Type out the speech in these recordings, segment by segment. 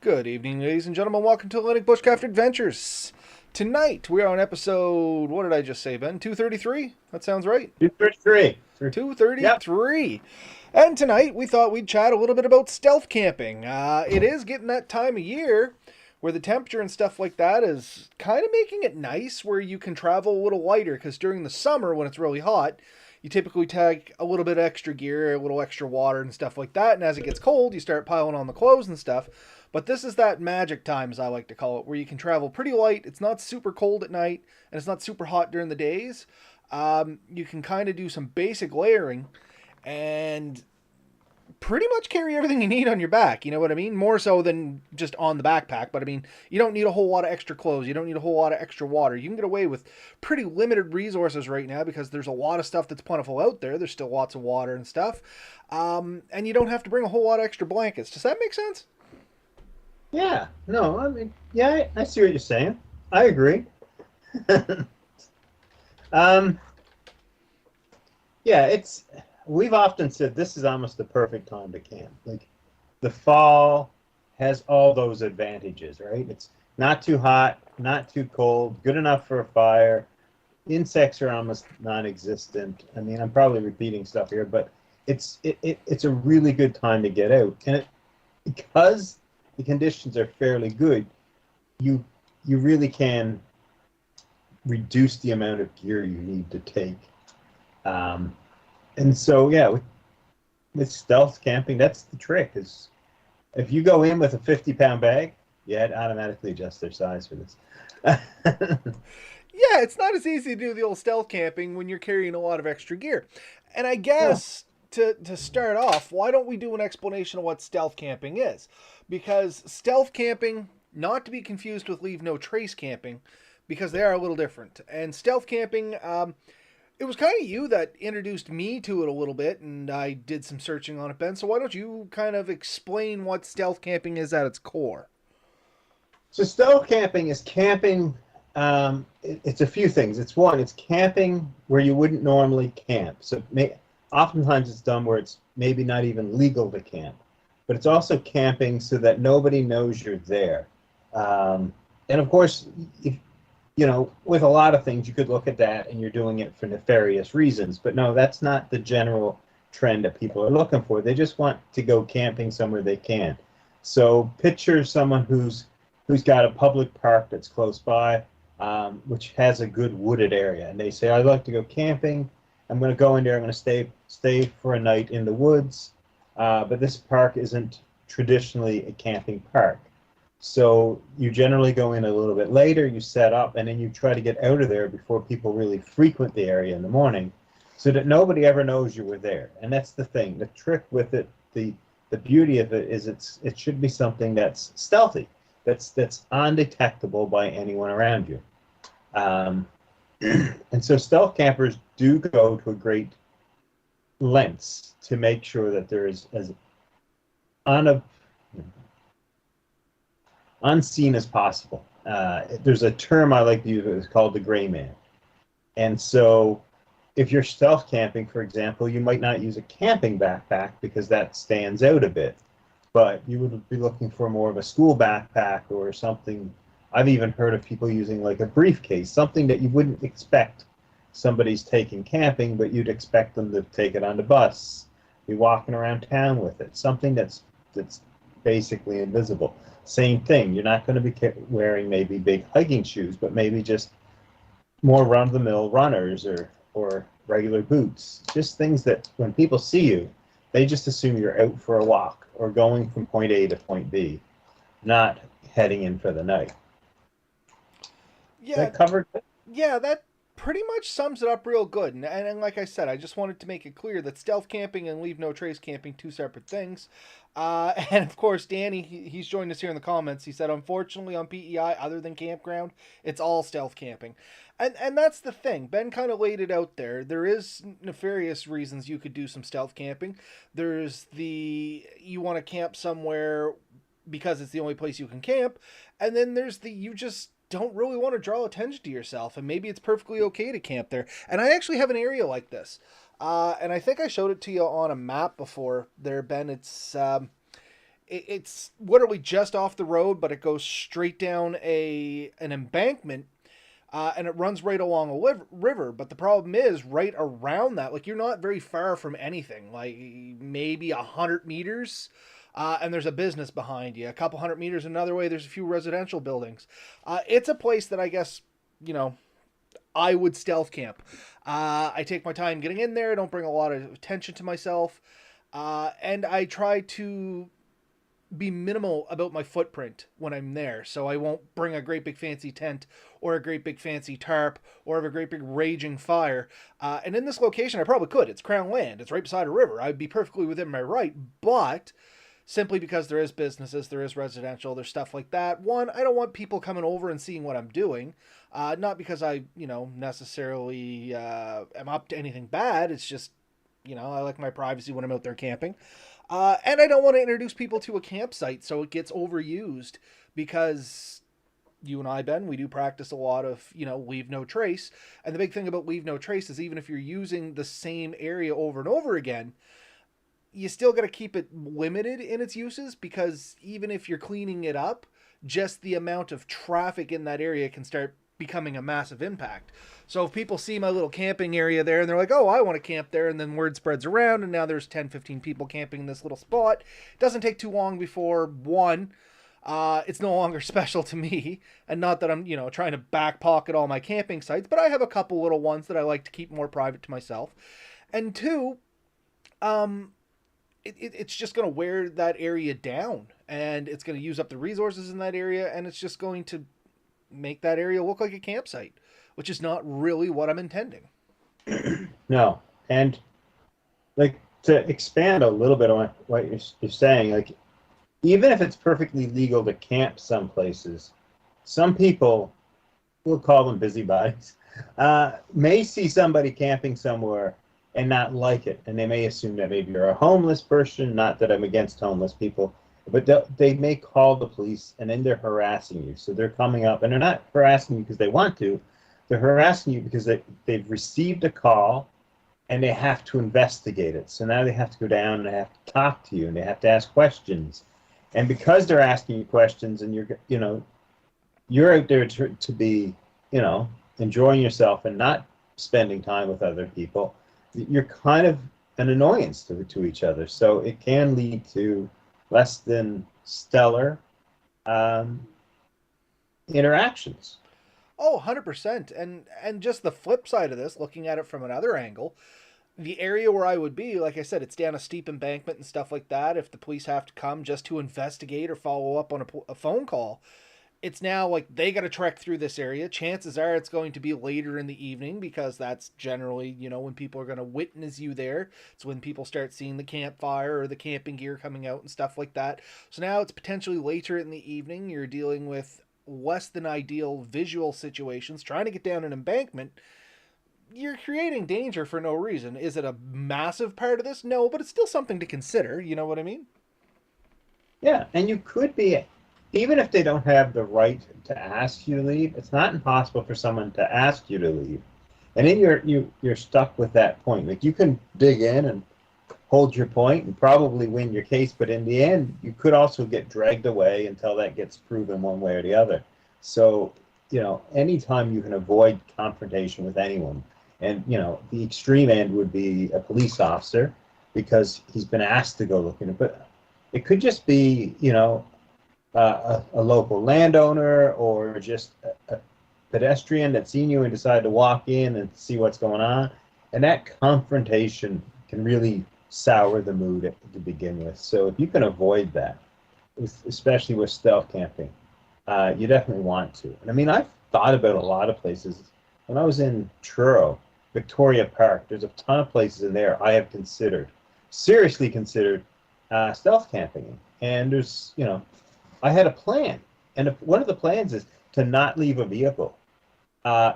Good evening, ladies and gentlemen. Welcome to Atlantic Bushcraft Adventures. Tonight we are on episode. What did I just say, Ben? 233. That sounds right. 233. Yep. 233. And tonight we thought we'd chat a little bit about stealth camping. It is getting that time of year where the temperature and stuff like that is kind of making it nice, where you can travel a little lighter. Because during the summer when it's really hot, you typically take a little bit of extra gear, a little extra water and stuff like that. And as it gets cold, you start piling on the clothes and stuff. But this is that magic time, as I like to call it, where you can travel pretty light. It's not super cold at night, and it's not super hot during the days. You can kind of do some basic layering and pretty much carry everything you need on your back. You know what I mean? More so than just on the backpack. But I mean, you don't need a whole lot of extra clothes. You don't need a whole lot of extra water. You can get away with pretty limited resources right now because there's a lot of stuff that's plentiful out there. There's still lots of water and stuff. And you don't have to bring a whole lot of extra blankets. Does that make sense? Yeah. No, I mean, yeah, I see what you're saying. I agree. um, yeah, we've often said this is almost the perfect time to camp. Like the fall has all those advantages, right? It's not too hot, not too cold, good enough for a fire. Insects are almost non-existent. I mean, I'm probably repeating stuff here, but it's a really good time to get out. And because the conditions are fairly good, you really can reduce the amount of gear you need to take. And so, yeah, with stealth camping, that's the trick. Is if you go in with a 50-pound bag, you had automatically adjust their size for this. Yeah, it's not as easy to do the old stealth camping when you're carrying a lot of extra gear. And I No. guess to start off, why don't we do an explanation of what stealth camping is? Because stealth camping, not to be confused with leave no trace camping, because they are a little different. And stealth camping, it was kind of you that introduced me to it a little bit, and I did some searching on it, Ben. So why don't you kind of explain what stealth camping is at its core? So stealth camping is camping. It's a few things. It's camping where you wouldn't normally camp. Oftentimes it's done where it's maybe not even legal to camp, but it's also camping so that nobody knows you're there. And of course, if, with a lot of things, you could look at that and you're doing it for nefarious reasons. But no, that's not the general trend that people are looking for. They just want to go camping somewhere they can. So picture someone who's got a public park that's close by, which has a good wooded area, and they say, "I'd like to go camping. I'm going to go in there. I'm going to stay for a night in the woods, but this park isn't traditionally a camping park." So you generally go in a little bit later, you set up, and then you try to get out of there before people really frequent the area in the morning, so that nobody ever knows you were there. And that's the thing. The trick with it, the beauty of it is it should be something that's stealthy, that's undetectable by anyone around you. Um, and so stealth campers do go to a great lengths to make sure that there is as un, unseen as possible. There's a term I like to use. It's called the gray man. And so if you're stealth camping, for example, you might not use a camping backpack because that stands out a bit, but you would be looking for more of a school backpack or something. I've even heard of people using like a briefcase, something that you wouldn't expect somebody's taking camping, but you'd expect them to take it on the bus, be walking around town with it, something that's basically invisible. Same thing. You're not going to be wearing maybe big hiking shoes, but maybe just more run-of-the-mill runners or regular boots. Just things that when people see you, they just assume you're out for a walk or going from point A to point B, not heading in for the night. Yeah, That covered it? yeah, that pretty much sums it up real good. And like I said, I just wanted to make it clear that stealth camping and leave no trace camping two separate things. And of course, Danny, he's joined us here in the comments. He said, unfortunately, on PEI, other than campground, it's all stealth camping. And that's the thing. Ben kind of laid it out there. There is nefarious reasons you could do some stealth camping. There's you want to camp somewhere because it's the only place you can camp, and then there's you just don't really want to draw attention to yourself, and maybe it's perfectly okay to camp there. And I actually have an area like this, and I think I showed it to you on a map before there, Ben. it's literally just off the road, but it goes straight down an embankment, and it runs right along a river. But the problem is, right around that, like you're not very far from anything, like maybe 100 meters. And there's a business behind you. A couple 100 meters another way, there's a few residential buildings. It's a place that I guess, you know, I would stealth camp. I take my time getting in there. Don't bring a lot of attention to myself, and I try to be minimal about my footprint when I'm there. So I won't bring a great big fancy tent or a great big fancy tarp or have a great big raging fire. And in this location, I probably could. It's Crown Land. It's right beside a river. I'd be perfectly within my right, but simply because there is businesses, there is residential, there's stuff like that. One, I don't want people coming over and seeing what I'm doing. Not because I, necessarily am up to anything bad. It's just, I like my privacy when I'm out there camping. And I don't want to introduce people to a campsite so it gets overused because you and I, Ben, we do practice a lot of, leave no trace. And the big thing about leave no trace is even if you're using the same area over and over again, you still got to keep it limited in its uses because even if you're cleaning it up, just the amount of traffic in that area can start becoming a massive impact. So if people see my little camping area there and they're like, oh, I want to camp there, and then word spreads around and now there's 10, 15 people camping in this little spot, it doesn't take too long before, one, it's no longer special to me. And not that I'm, trying to back pocket all my camping sites, but I have a couple little ones that I like to keep more private to myself. And two, it's just going to wear that area down and it's going to use up the resources in that area and it's just going to make that area look like a campsite, which is not really what I'm intending. No. And like to expand a little bit on what you're saying, like even if it's perfectly legal to camp some places, some people, we'll call them busybodies, may see somebody camping somewhere and not like it. And they may assume that maybe you're a homeless person, not that I'm against homeless people, but they may call the police and then they're harassing you. So they're coming up and they're not harassing you because they want to. They're harassing you because they've received a call and they have to investigate it. So now they have to go down and they have to talk to you and they have to ask questions. And because they're asking you questions and you're out there to be, enjoying yourself and not spending time with other people, you're kind of an annoyance to each other. So it can lead to less than stellar interactions. Oh, 100%. And just the flip side of this, looking at it from another angle, the area where I would be, like I said, it's down a steep embankment and stuff like that. If the police have to come just to investigate or follow up on a phone call, it's now like they got to trek through this area. Chances are it's going to be later in the evening because that's generally, when people are going to witness you there. It's when people start seeing the campfire or the camping gear coming out and stuff like that. So now it's potentially later in the evening. You're dealing with less than ideal visual situations, trying to get down an embankment. You're creating danger for no reason. Is it a massive part of this? No, but it's still something to consider. You know what I mean? Yeah, and you could be, even if they don't have the right to ask you to leave, it's not impossible for someone to ask you to leave. And then you're stuck with that point. Like you can dig in and hold your point and probably win your case, but in the end, you could also get dragged away until that gets proven one way or the other. So, anytime you can avoid confrontation with anyone, and, the extreme end would be a police officer because he's been asked to go looking, but it could just be, a local landowner or just a pedestrian that's seen you and decided to walk in and see what's going on. And that confrontation can really sour the mood to begin with. So if you can avoid that, especially with stealth camping, you definitely want to. And I mean, I've thought about a lot of places. When I was in Truro, Victoria Park, there's a ton of places in there I have seriously considered stealth camping. And there's, I had a plan. And one of the plans is to not leave a vehicle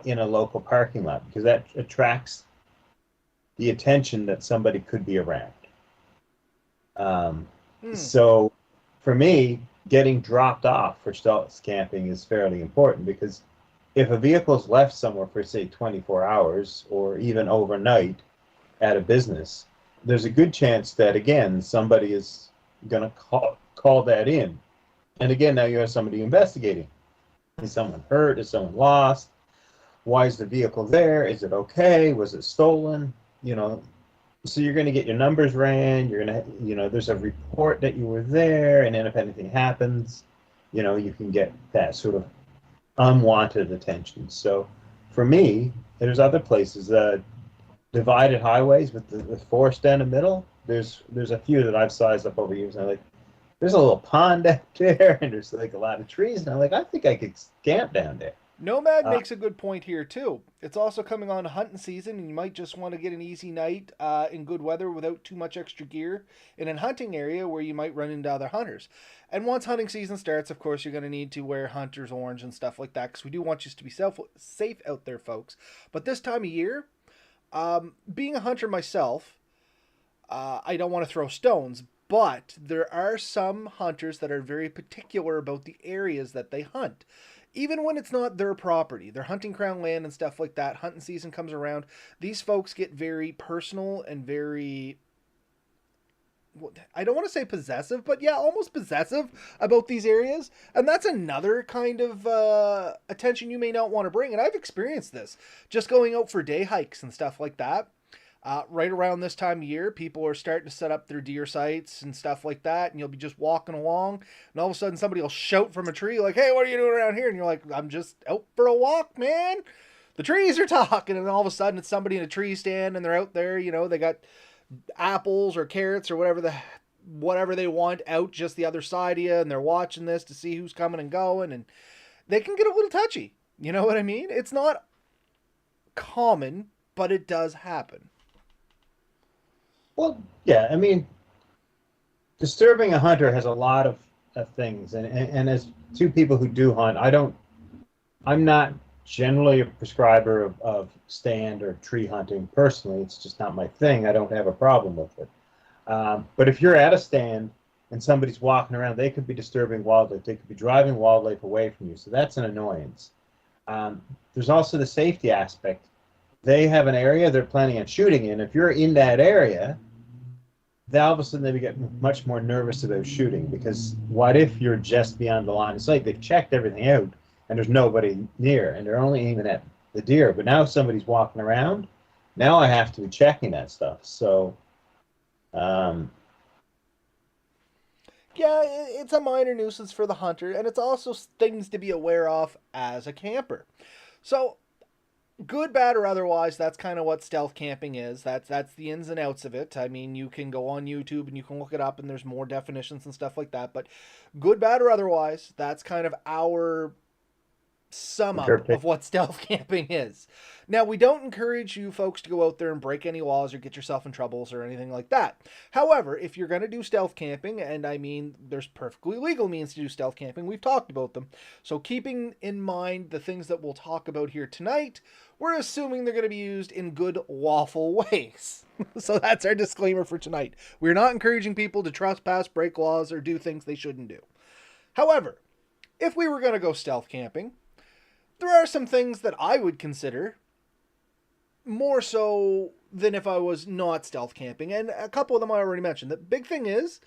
in a local parking lot because that attracts the attention that somebody could be around. So for me, getting dropped off for stealth camping is fairly important because if a vehicle is left somewhere for, say, 24 hours or even overnight at a business, there's a good chance that, again, somebody is going to called that in. And again, now you have somebody investigating. Is someone hurt? Is someone lost? Why is the vehicle there? Is it okay? Was it stolen? You know, so you're going to get your numbers ran. You're going to, there's a report that you were there, and then if anything happens, you can get that sort of unwanted attention. So for me, there's other places, divided highways with the forest down the middle. There's a few that I've sized up over years, and I'm like, there's a little pond out there, and there's like a lot of trees, and I'm like, I think I could camp down there. Nomad Uh, makes a good point here too. It's also coming on hunting season, and you might just want to get an easy night in good weather without too much extra gear in a hunting area where you might run into other hunters. And once hunting season starts, of course, you're going to need to wear hunter's orange and stuff like that because we do want you to be safe out there, folks. But this time of year, being a hunter myself, I don't want to throw stones, but there are some hunters that are very particular about the areas that they hunt. Even when it's not their property, they're hunting crown land and stuff like that, hunting season comes around, these folks get very personal and very, I don't want to say possessive, but yeah, almost possessive about these areas. And that's another kind of attention you may not want to bring. And I've experienced this just going out for day hikes and stuff like that. Right around this time of year, people are starting to set up their deer sites and stuff like that, and you'll be just walking along, and all of a sudden somebody will shout from a tree like, "Hey, what are you doing around here?" And you're like, "I'm just out for a walk, man. The trees are talking." And then all of a sudden it's somebody in a tree stand, and they're out there, they got apples or carrots or whatever they want out just the other side of you, and they're watching this to see who's coming and going, and they can get a little touchy. You know what I mean? It's not common, but it does happen. well, yeah, I mean, disturbing a hunter has a lot of things, and as two people who do hunt, I'm not generally a prescriber of stand or tree hunting personally. It's just not my thing. I don't have a problem with it. But if you're at a stand and somebody's walking around, they could be disturbing wildlife. They could be driving wildlife away from you. So that's an annoyance. There's also the safety aspect. They have an area they're planning on shooting in. If you're in that area, then all of a sudden they get much more nervous about shooting, because what if you're just beyond the line of sight? They've checked everything out and there's nobody near, and they're only aiming at the deer. But now somebody's walking around. Now I have to be checking that stuff. So, um, Yeah, it's a minor nuisance for the hunter, and it's also things to be aware of as a camper. So, good, bad, or otherwise, that's kind of what stealth camping is. That's the ins and outs of it. I mean, you can go on YouTube and you can look it up, and there's more definitions and stuff like that. But good, bad, or otherwise, that's kind of our sum up of what stealth camping is. Now, we don't encourage you folks to go out there and break any laws or get yourself in troubles or anything like that. However, if you're going to do stealth camping, and I mean, there's perfectly legal means to do stealth camping, we've talked about them. So, keeping in mind the things that we'll talk about here tonight, we're assuming they're going to be used in good, lawful ways. So, that's our disclaimer for tonight. We're not encouraging people to trespass, break laws, or do things they shouldn't do. However, if we were going to go stealth camping, there are some things that I would consider more so than if I was not stealth camping, and a couple of them I already mentioned. The big thing is,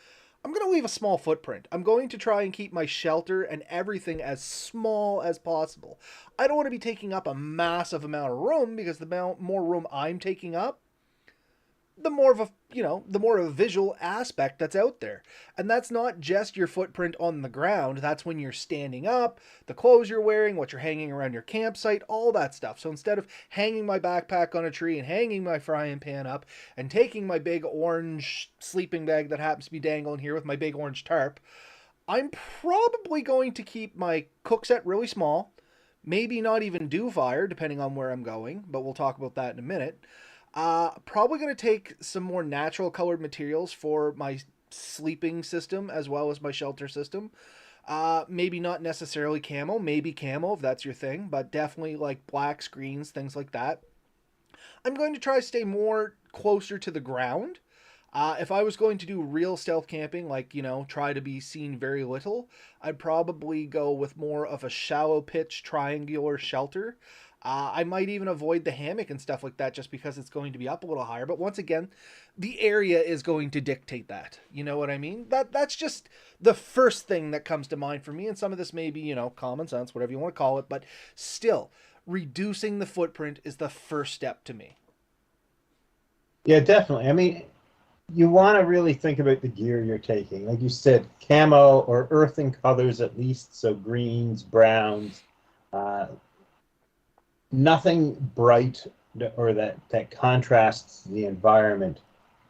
I'm going to leave a small footprint. I'm going to try and keep my shelter and everything as small as possible. I don't want to be taking up a massive amount of room, because the more room I'm taking up, the more of a visual aspect that's out there. And that's not just your footprint on the ground. That's when you're standing up, the clothes you're wearing, what you're hanging around your campsite, all that stuff. So instead of hanging my backpack on a tree and hanging my frying pan up and taking my big orange sleeping bag that happens to be dangling here with my big orange tarp, I'm probably going to keep my cook set really small, maybe not even do fire depending on where I'm going, but we'll talk about that in a minute. Probably going to take some more natural colored materials for my sleeping system as well as my shelter system. Maybe not necessarily camo, maybe camo if that's your thing, but definitely like blacks, greens, things like that. I'm going to try to stay more closer to the ground. If I was going to do real stealth camping, like, try to be seen very little, I'd probably go with more of a shallow pitch triangular shelter. I might even avoid the hammock and stuff like that just because it's going to be up a little higher. But once again, the area is going to dictate that. You know what I mean? That's just the first thing that comes to mind for me. And some of this may be, common sense, whatever you want to call it. But still, reducing the footprint is the first step to me. Yeah, definitely. I mean, you want to really think about the gear you're taking. Like you said, camo or earthen colors at least, so greens, browns, uh, nothing bright or that contrasts the environment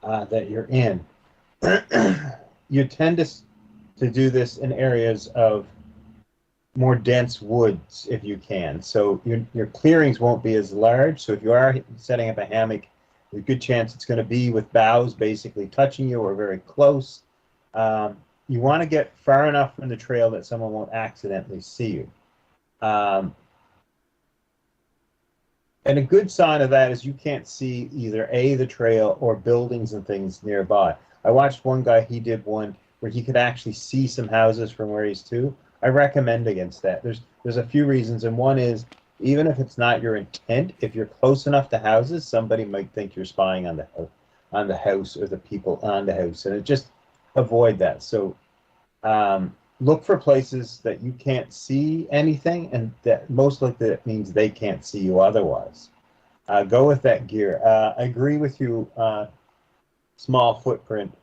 that you're in. You tend to do this in areas of more dense woods if you can. So your clearings won't be as large. So if you are setting up a hammock, there's a good chance it's going to be with boughs basically touching you or very close. You want to get far enough from the trail that someone won't accidentally see you. And a good sign of that is you can't see either the trail or buildings and things nearby. I watched one guy, he did one where he could actually see some houses from where he's to. I recommend against that. There's a few reasons, and one is even if it's not your intent, if you're close enough to houses, somebody might think you're spying on the house or the people on the house, and it just avoid that. So look for places that you can't see anything, and that most likely that means they can't see you otherwise. Go with that gear. I agree with you. Small footprint.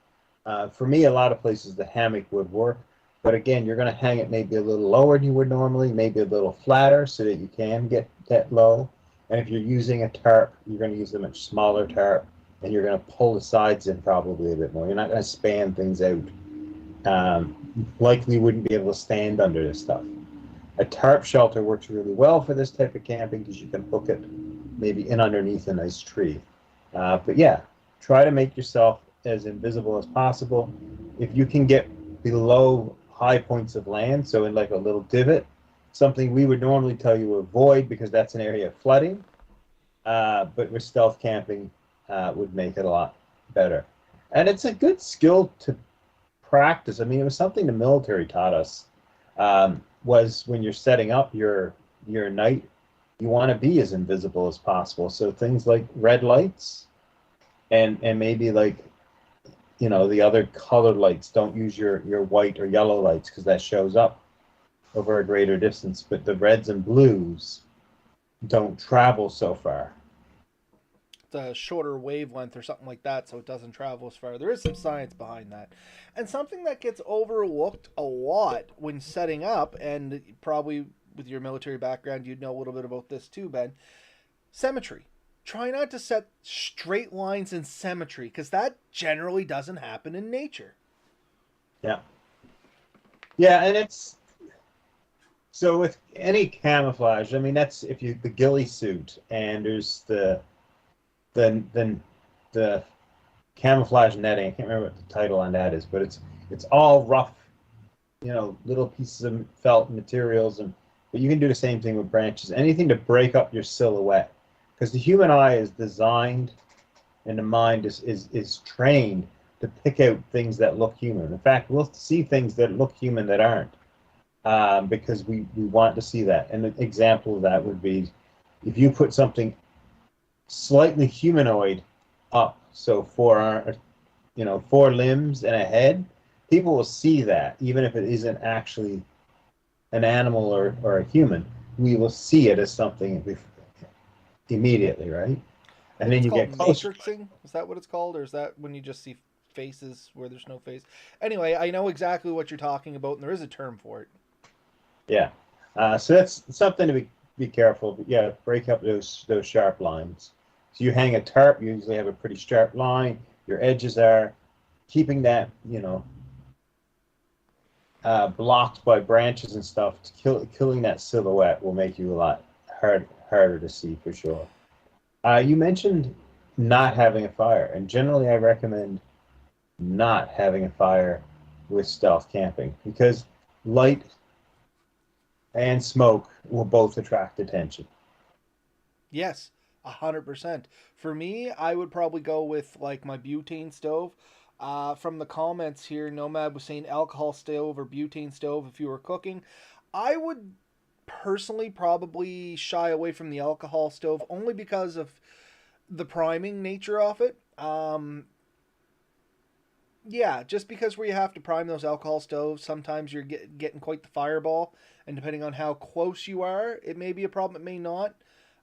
For me, a lot of places the hammock would work, but again, you're going to hang it maybe a little lower than you would normally, maybe a little flatter so that you can get that low. And if you're using a tarp, you're going to use a much smaller tarp, and you're going to pull the sides in probably a bit more. You're not going to span things out. Likely wouldn't be able to stand under this stuff. A tarp shelter works really well for this type of camping because you can hook it maybe in underneath a nice tree. But yeah, try to make yourself as invisible as possible. If you can get below high points of land, so in like a little divot, something we would normally tell you to avoid because that's an area of flooding, but with stealth camping would make it a lot better. And it's a good skill to practice. I mean, it was something the military taught us, was when you're setting up your night, you want to be as invisible as possible. So things like red lights and maybe like, the other colored lights, don't use your white or yellow lights because that shows up over a greater distance. But the reds and blues don't travel so far. It's a shorter wavelength or something like that, so it doesn't travel as far. There is some science behind that. And something that gets overlooked a lot when setting up, and probably with your military background, you'd know a little bit about this too, Ben. Symmetry. Try not to set straight lines in symmetry because that generally doesn't happen in nature. Yeah. Yeah, and it's so with any camouflage, I mean that's if you the ghillie suit and there's the camouflage netting. I can't remember what the title on that is, but it's all rough, little pieces of felt materials, but you can do the same thing with branches. Anything to break up your silhouette, because the human eye is designed, and the mind is trained to pick out things that look human. In fact, we'll see things that look human that aren't, because we want to see that. And an example of that would be if you put something slightly humanoid up, so four limbs and a head, people will see that even if it isn't actually an animal or a human. We will see it as something immediately, right? I And think then it's you called get closer. matrixing. Is that what it's called? Or is that when you just see faces where there's no face? Anyway, I know exactly what you're talking about, and there is a term for it. Yeah. So that's something to be careful. But yeah, break up those sharp lines. So you hang a tarp, you usually have a pretty sharp line. Your edges are keeping that, blocked by branches and stuff. Killing that silhouette will make you a lot harder to see for sure. You mentioned not having a fire, and generally I recommend not having a fire with stealth camping because light and smoke will both attract attention. Yes, 100%. For me, I would probably go with like my butane stove. From the comments here, Nomad was saying alcohol stove or butane stove if you were cooking. I would personally probably shy away from the alcohol stove only because of the priming nature of it. Yeah, just because where you have to prime those alcohol stoves, sometimes you're getting quite the fireball, and depending on how close you are, it may be a problem, it may not.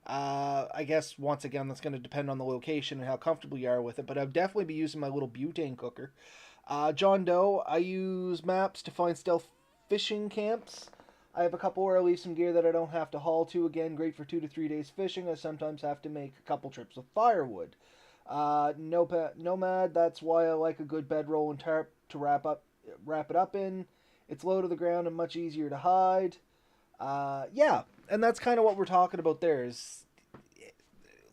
I guess once again, that's going to depend on the location and how comfortable you are with it, but I'd definitely be using my little butane cooker. John Doe, I use maps to find stealth fishing camps. I have a couple where I leave some gear that I don't have to haul to. Again, great for 2 to 3 days fishing. I sometimes have to make a couple trips with firewood. Nomad, that's why I like a good bedroll and tarp to wrap it up in. It's low to the ground and much easier to hide. Yeah, and that's kind of what we're talking about there. Is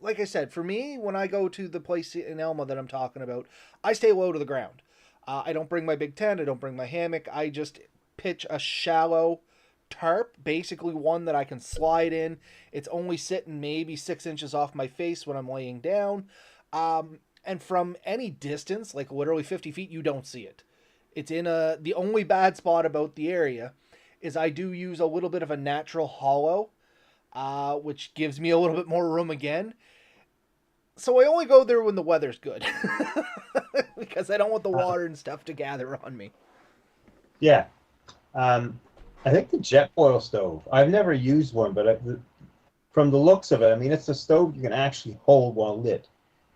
like I said, for me, when I go to the place in Elma that I'm talking about, I stay low to the ground. I don't bring my big tent. I don't bring my hammock. I just pitch a shallow tarp, basically one that I can slide in. It's only sitting maybe 6 inches off my face when I'm laying down. And from any distance, like literally 50 feet, you don't see it. It's in the only bad spot about the area is I do use a little bit of a natural hollow, which gives me a little bit more room again. So I only go there when the weather's good because I don't want the water and stuff to gather on me. Yeah. I think the jet boil stove. I've never used one, but from the looks of it, I mean, it's a stove you can actually hold while lit.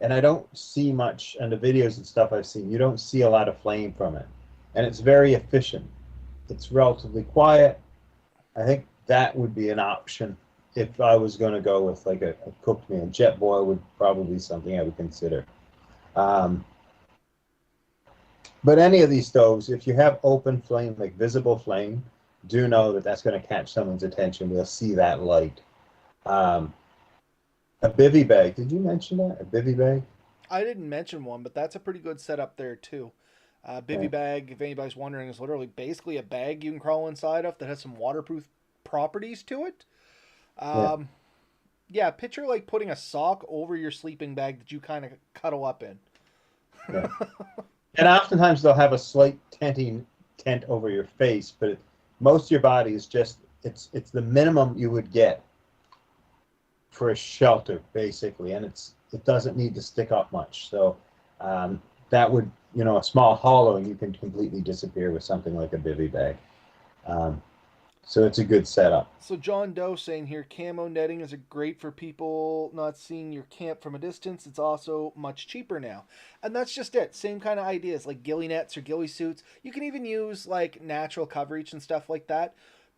And I don't see much in the videos and stuff I've seen. You don't see a lot of flame from it. And it's very efficient. It's relatively quiet. I think that would be an option if I was going to go with like a cooked meal. Jet boil would probably be something I would consider. But any of these stoves, if you have open flame, like visible flame, do know that that's going to catch someone's attention. We'll see that light. A bivy bag. Did you mention that? A bivy bag? I didn't mention one, but that's a pretty good setup there too. Bivy Okay. bag, if anybody's wondering, is literally basically a bag you can crawl inside of that has some waterproof properties to it. Yeah. Um, yeah, picture like putting a sock over your sleeping bag that you kind of cuddle up in. Yeah. And oftentimes they'll have a slight tent over your face, but most of your body is just it's the minimum you would get for a shelter, basically, and it doesn't need to stick up much. So that would, a small hollow, and you can completely disappear with something like a bivy bag. Um, so it's a good setup. So John Doe saying here, camo netting is a great for people not seeing your camp from a distance. It's also much cheaper now, and that's just it. Same kind of ideas like ghillie nets or ghillie suits. You can even use like natural coverage and stuff like that.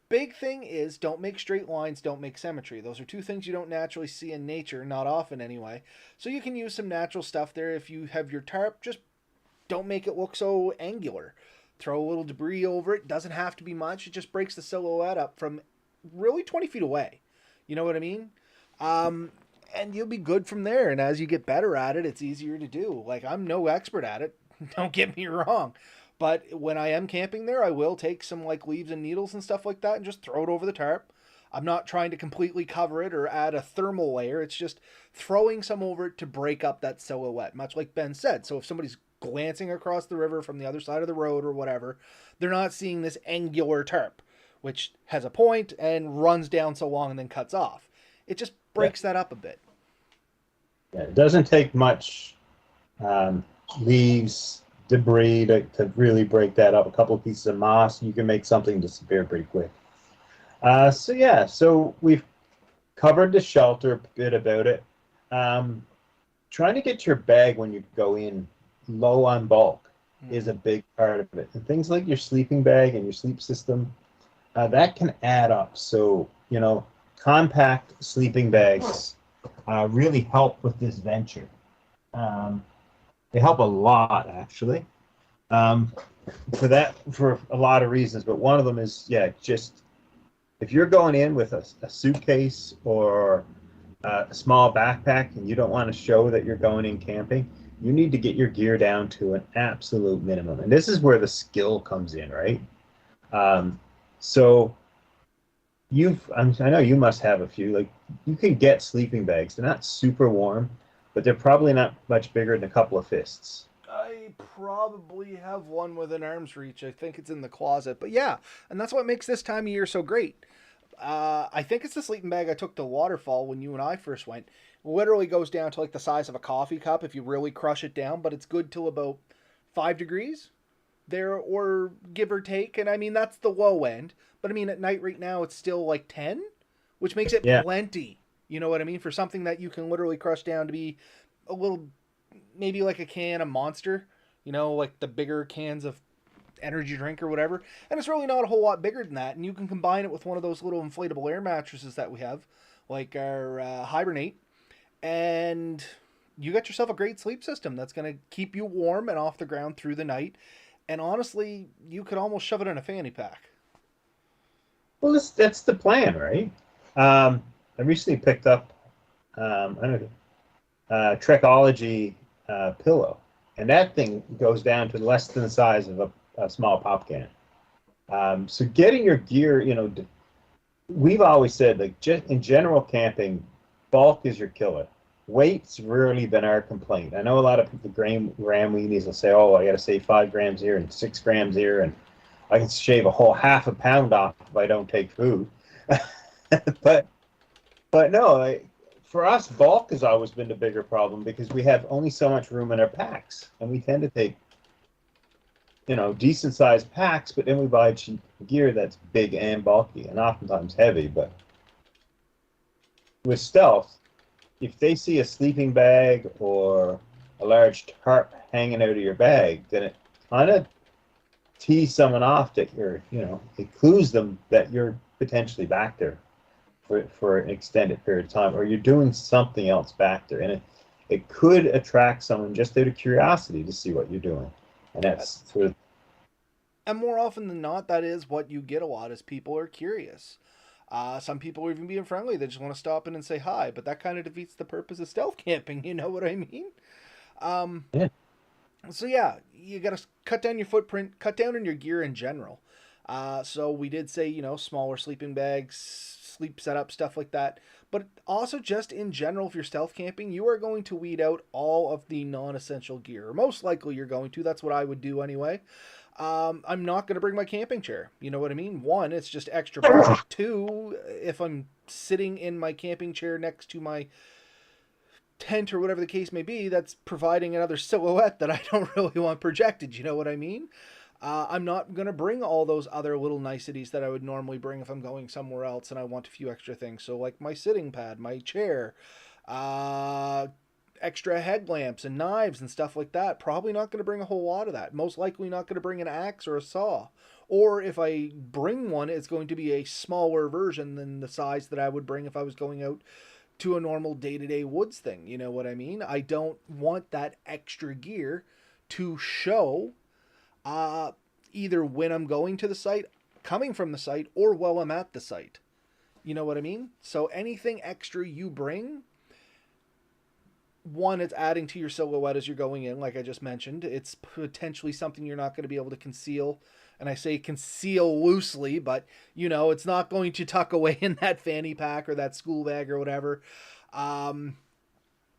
Big thing is don't make straight lines, don't make symmetry. Those are two things you don't naturally see in nature, not often anyway. So you can use some natural stuff there. If you have your tarp, just don't make it look so angular. Throw a little debris over it. Doesn't have to be much. It just breaks the silhouette up from really 20 feet away. You know what I mean? And you'll be good from there. And as you get better at it, it's easier to do. Like, I'm no expert at it. Don't get me wrong. But when I am camping there, I will take some like leaves and needles and stuff like that and just throw it over the tarp. I'm not trying to completely cover it or add a thermal layer. It's just throwing some over it to break up that silhouette, much like Ben said. So if somebody's glancing across the river from the other side of the road or whatever, they're not seeing this angular tarp, which has a point and runs down so long and then cuts off. It just Yeah. breaks that up a bit. Yeah, it doesn't take much leaves, debris to really break that up. A couple of pieces of moss, you can make something disappear pretty quick. So we've covered the shelter a bit about it. Trying to get your bag when you go in low on bulk is a big part of it. And things like your sleeping bag and your sleep system, that can add up. So, compact sleeping bags really help with this venture. They help a lot, actually, for a lot of reasons. But one of them is, just if you're going in with a suitcase or a small backpack and you don't want to show that you're going in camping, you need to get your gear down to an absolute minimum. And this is where the skill comes in, right? So I know you must have a few. Like, you can get sleeping bags. They're not super warm, but they're probably not much bigger than a couple of fists. I probably have one within arm's reach. I think it's in the closet. But yeah, and that's what makes this time of year so great. I think it's the sleeping bag I took to Waterfall when you and I first went. Literally goes down to like the size of a coffee cup if you really crush it down, but it's good till about 5 degrees there, or give or take. And I mean, that's the low end. But I mean, at night right now, it's still like 10, which makes it Yeah, plenty. You know what I mean? For something that you can literally crush down to be a little, maybe like a can of Monster, like the bigger cans of energy drink or whatever. And it's really not a whole lot bigger than that. And you can combine it with one of those little inflatable air mattresses that we have, like our Hibernate, and you got yourself a great sleep system that's going to keep you warm and off the ground through the night. And honestly, you could almost shove it in a fanny pack. well, that's the plan, right? I recently picked up I don't know, Trekology pillow, and that thing goes down to less than the size of a small pop can. So getting your gear, we've always said, like, just in general camping, bulk is your killer. Weight's rarely been our complaint. I know a lot of people, gram weenies, will say, "Oh, I got to save 5 grams here and 6 grams here, and I can shave a whole half a pound off if I don't take food." but but no, for us, bulk has always been the bigger problem because we have only so much room in our packs, and we tend to take, decent sized packs, but then we buy cheap gear that's big and bulky and oftentimes heavy. But with stealth, if they see a sleeping bag or a large tarp hanging out of your bag, then it kind of tease someone off that it clues them that you're potentially back there for an extended period of time, or you're doing something else back there, and it could attract someone just out of curiosity to see what you're doing, and that's sort of And more often than not, that is what you get a lot is people are curious. Some people are even being friendly. They just want to stop in and say hi, but that kind of defeats the purpose of stealth camping. You know what I mean? Um, yeah. so yeah, you got to cut down your footprint, cut down on your gear in general. So we did say, smaller sleeping bags, sleep setup, stuff like that. But also just in general, if you're stealth camping, you are going to weed out all of the non-essential gear. Or most likely you're going to. That's what I would do anyway. I'm not going to bring my camping chair. You know what I mean? One, it's just extra bulk. Two, if I'm sitting in my camping chair next to my tent or whatever the case may be, that's providing another silhouette that I don't really want projected. You know what I mean? I'm not going to bring all those other little niceties that I would normally bring if I'm going somewhere else and I want a few extra things. So, like my sitting pad, my chair, uh, extra headlamps and knives and stuff like that. Probably not going to bring a whole lot of that. Most likely not going to bring an axe or a saw. Or if I bring one, it's going to be a smaller version than the size that I would bring if I was going out to a normal day to day woods thing. You know what I mean? I don't want that extra gear to show uh, either when I'm going to the site, coming from the site, or while I'm at the site. You know what I mean? So anything extra you bring, one, it's adding to your silhouette as you're going in, like I just mentioned. It's potentially something you're not going to be able to conceal. And I say conceal loosely, but it's not going to tuck away in that fanny pack or that school bag or whatever. Um,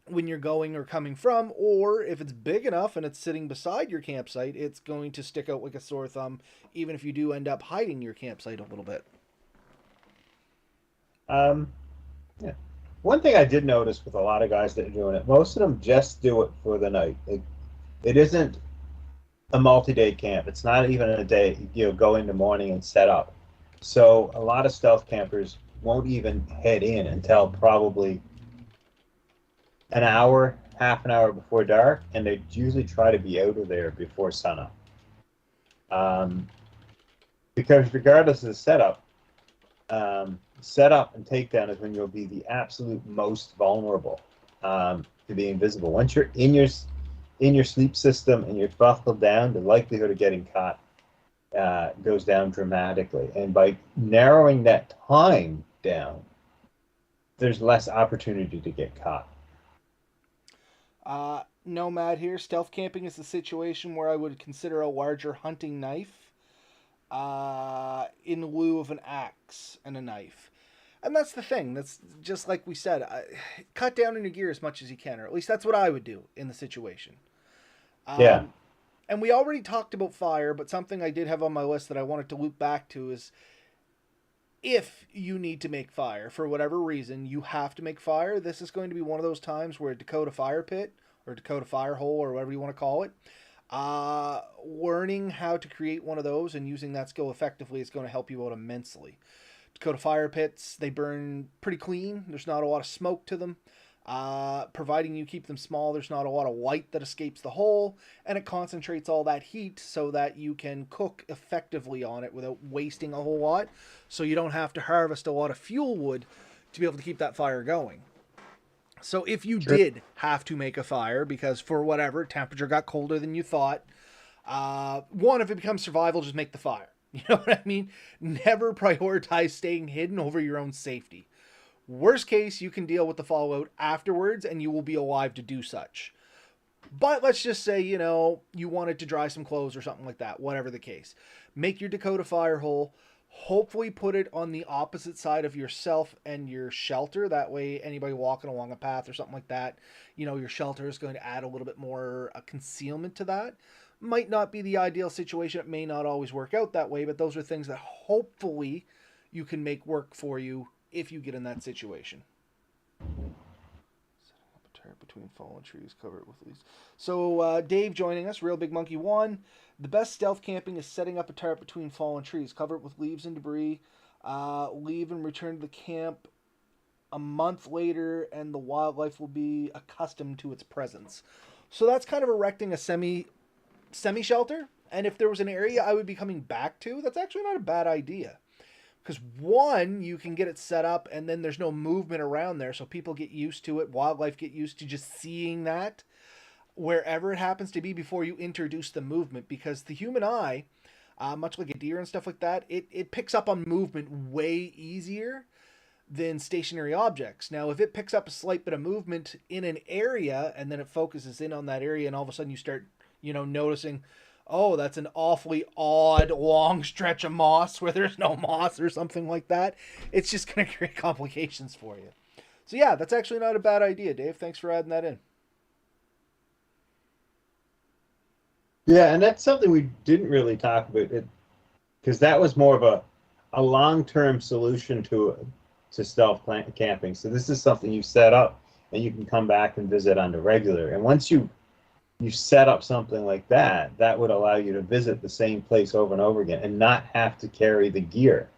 when you're going or coming from, or if it's big enough and it's sitting beside your campsite, it's going to stick out like a sore thumb, even if you do end up hiding your campsite a little bit. um, yeah. One thing I did notice with a lot of guys that are doing it, most of them just do it for the night. It isn't a multi-day camp. It's not even a day, go in the morning and set up. So a lot of stealth campers won't even head in until probably an hour, half an hour before dark, and they usually try to be out of there before sunup. Um, because regardless of the setup and takedown is when you'll be the absolute most vulnerable to being visible. Once you're in your sleep system and you're buckled down, the likelihood of getting caught goes down dramatically. And by narrowing that time down, there's less opportunity to get caught. Nomad here. Stealth camping is a situation where I would consider a larger hunting knife in lieu of an axe and a knife. And that's the thing. That's just like we said. Cut down on your gear as much as you can, or at least that's what I would do in the situation. Yeah. Um, and we already talked about fire, but something I did have on my list that I wanted to loop back to is if you need to make fire for whatever reason, you have to make fire. This is going to be one of those times where Dakota Fire Pit or Dakota Fire Hole or whatever you want to call it, learning how to create one of those and using that skill effectively is going to help you out immensely. Dakota Fire Pits, they burn pretty clean. There's not a lot of smoke to them. Providing you keep them small, there's not a lot of light that escapes the hole, and it concentrates all that heat so that you can cook effectively on it without wasting a whole lot, so you don't have to harvest a lot of fuel wood to be able to keep that fire going. So if you Sure. did have to make a fire because for whatever temperature got colder than you thought, one, if it becomes survival, just make the fire. You know what I mean? Never prioritize staying hidden over your own safety. Worst case, you can deal with the fallout afterwards and you will be alive to do such. But let's just say, you wanted to dry some clothes or something like that, whatever the case. Make your Dakota fire hole. Hopefully put it on the opposite side of yourself and your shelter. That way, anybody walking along a path or something like that, your shelter is going to add a little bit more concealment to that. Might not be the ideal situation. It may not always work out that way, but those are things that hopefully you can make work for you if you get in that situation. Setting up a tarp between fallen trees, cover it with leaves. So Dave joining us, Real Big Monkey 1. The best stealth camping is setting up a tarp between fallen trees, cover it with leaves and debris, leave and return to the camp a month later, and the wildlife will be accustomed to its presence. So that's kind of erecting a semi shelter. And if there was an area I would be coming back to, that's actually not a bad idea. Because one, you can get it set up and then there's no movement around there. So people get used to it. Wildlife get used to just seeing that wherever it happens to be before you introduce the movement. Because the human eye, much like a deer and stuff like that, it picks up on movement way easier than stationary objects. Now, if it picks up a slight bit of movement in an area and then it focuses in on that area and all of a sudden you start, noticing, oh, that's an awfully odd long stretch of moss where there's no moss or something like that, it's just going to create complications for you. So yeah, that's actually not a bad idea, Dave. Thanks for adding that in. Yeah, and that's something we didn't really talk about it because that was more of a long-term solution to stealth camping. So this is something you set up and you can come back and visit on the regular. And once you set up something like that, that would allow you to visit the same place over and over again and not have to carry the gear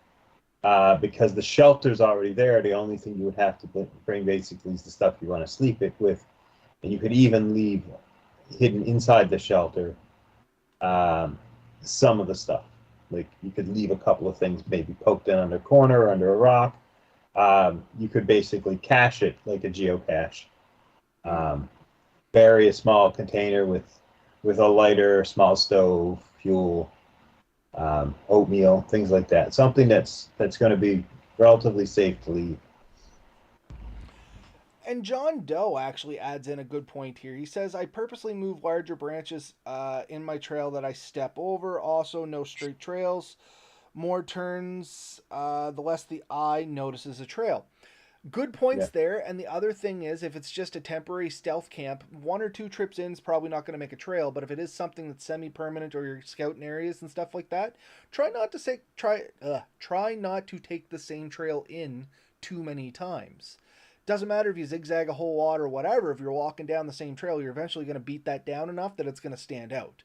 because the shelter's already there. The only thing you would have to bring basically is the stuff you want to sleep it with. And you could even leave hidden inside the shelter some of the stuff. Like you could leave a couple of things maybe poked in under a corner or under a rock. You could basically cache it like a geocache. Bury a small container with a lighter, small stove, fuel, oatmeal, things like that. Something that's going to be relatively safe to leave. And John Doe actually adds in a good point here. He says, I purposely move larger branches in my trail that I step over. Also, no straight trails. More turns, the less the eye notices a trail. Good points Yeah. there. And the other thing is, if it's just a temporary stealth camp, 1 or 2 trips in is probably not going to make a trail. But if it is something that's semi-permanent or you're scouting areas and stuff like that, try not to take the same trail in too many times. Doesn't matter if you zigzag a whole lot or whatever. If you're walking down the same trail, you're eventually going to beat that down enough that it's going to stand out.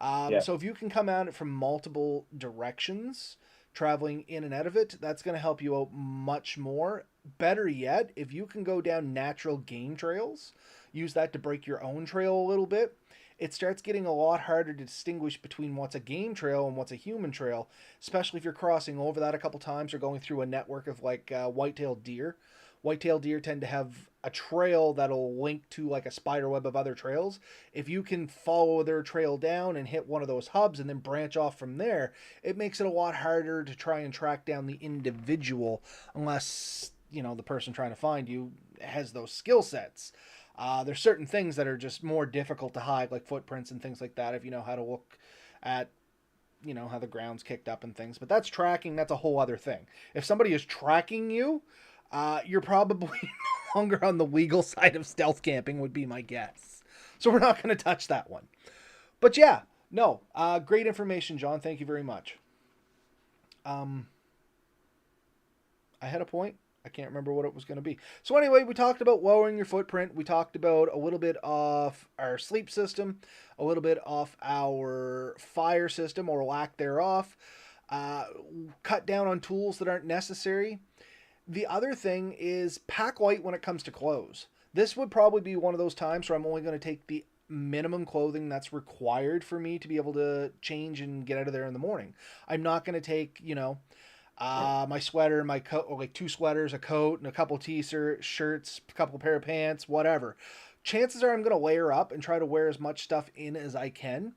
Yeah. So if you can come at it from multiple directions, traveling in and out of it, that's going to help you out much more. Better yet, if you can go down natural game trails, use that to break your own trail a little bit, it starts getting a lot harder to distinguish between what's a game trail and what's a human trail, especially if you're crossing over that a couple times or going through a network of like white-tailed deer. White-tailed deer tend to have a trail that'll link to like a spider web of other trails. If you can follow their trail down and hit one of those hubs and then branch off from there, it makes it a lot harder to try and track down the individual unless, the person trying to find you has those skill sets. There's certain things that are just more difficult to hide, like footprints and things like that, if you know how to look at how the ground's kicked up and things. But that's tracking. That's a whole other thing. If somebody is tracking you, you're probably no longer on the legal side of stealth camping, would be my guess. So we're not going to touch that one. But yeah, no, great information, John. Thank you very much. I had a point. I can't remember what it was going to be. So anyway, we talked about lowering your footprint. We talked about a little bit of our sleep system, a little bit of our fire system or lack thereof. Uh, Cut down on tools that aren't necessary. The other thing is pack light when it comes to clothes. This would probably be one of those times where I'm only going to take the minimum clothing that's required for me to be able to change and get out of there in the morning. I'm not going to take, my sweater, my coat, or like two sweaters, a coat, and a couple shirts, a couple pair of pants, whatever. Chances are I'm going to layer up and try to wear as much stuff in as I can.